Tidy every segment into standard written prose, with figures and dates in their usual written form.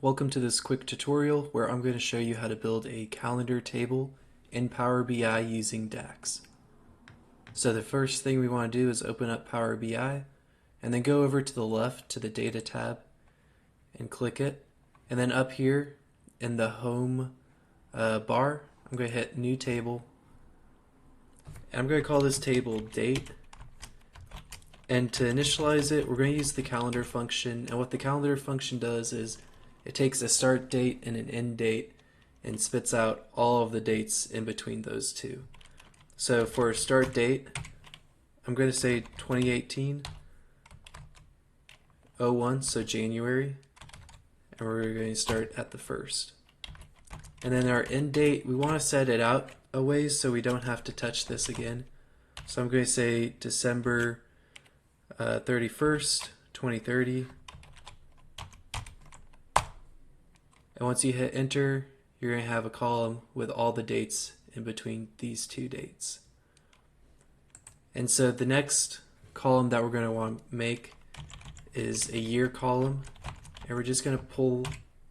welcome to this quick tutorial where I'm going to show you how to build a calendar table in Power BI using DAX. So the first thing we want to do is open up Power BI and then go over to the left to the Data tab and click it. And then up here in the Home bar, I'm going to hit New Table. And I'm going to call this table Date. And to initialize it, we're going to use the calendar function. And what the calendar function does is it takes a start date and an end date and spits out all of the dates in between those two. So for a start date, I'm going to say 2018-01, so January, and we're going to start at the 1st. And then our end date, we want to set it out a ways so we don't have to touch this again. So I'm going to say December 31st, 2030. And once you hit enter, you're going to have a column with all the dates in between these two dates. And so the next column that we're going to want to make is a year column. And we're just going to pull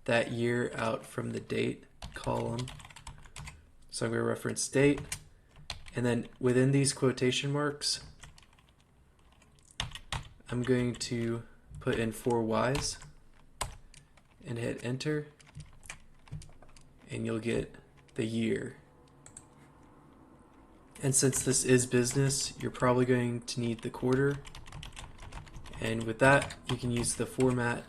that year out from the date column. So I'm going to reference date. And then within these quotation marks, I'm going to put in 4 Ys and hit enter, and you'll get the year. And since this is business, you're probably going to need the quarter. And with that, you can use the format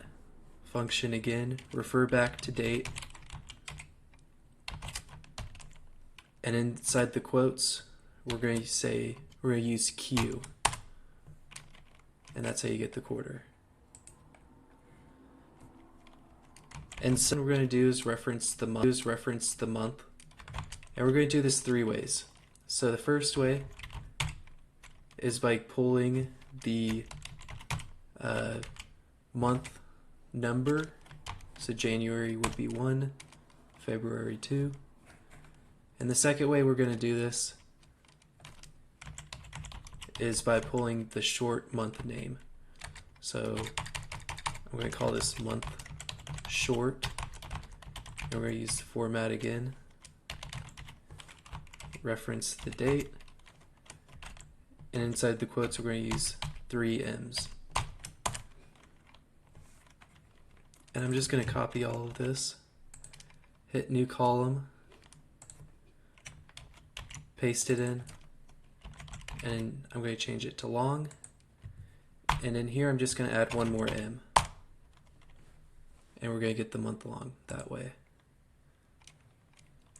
function again, refer back to date, and inside the quotes, we're going to use Q. And that's how you get the quarter. And so what we're going to do is reference the month. And we're going to do this 3 ways. So the first way is by pulling the month number. So January would be 1, February 2. And the second way we're going to do this is by pulling the short month name. So I'm going to call this month short, and we're going to use the format again, reference the date, and inside the quotes we're going to use 3 M's. And I'm just going to copy all of this, hit new column, paste it in, and I'm going to change it to long, and in here I'm just going to add 1 more M, and we're going to get the month long that way.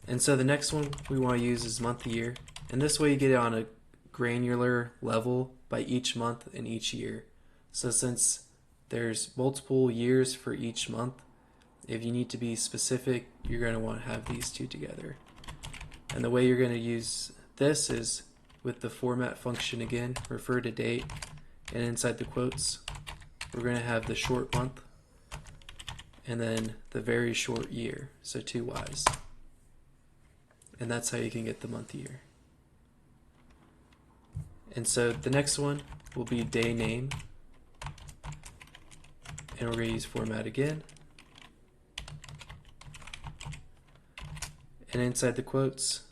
And so the next one we want to use is month year, and this way you get it on a granular level by each month and each year. So since there's multiple years for each month, if you need to be specific, you're going to want to have these two together. And the way you're going to use this is with the format function again, refer to date, and inside the quotes, we're going to have the short month and then the very short year, so 2 Ys. And that's how you can get the month year. And so the next one will be day name, and we're going to use format again. And inside the quotes,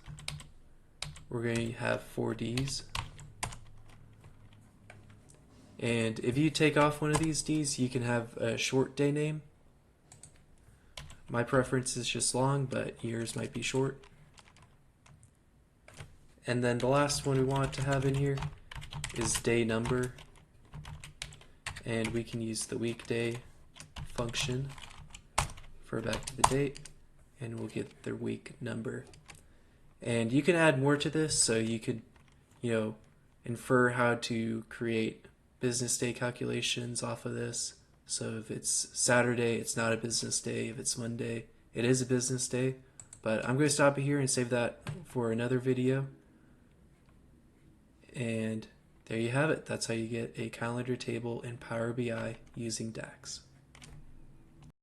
we're going to have 4 Ds. And if you take off one of these Ds, you can have a short day name. My preference is just long, but yours might be short. And then the last one we want to have in here is day number. And we can use the weekday function, refer back to the date, and we'll get the week number. And you can add more to this, so you could, infer how to create business day calculations off of this. So if it's Saturday, it's not a business day. If it's Monday, it is a business day. But I'm going to stop it here and save that for another video. And there you have it. That's how you get a calendar table in Power BI using DAX.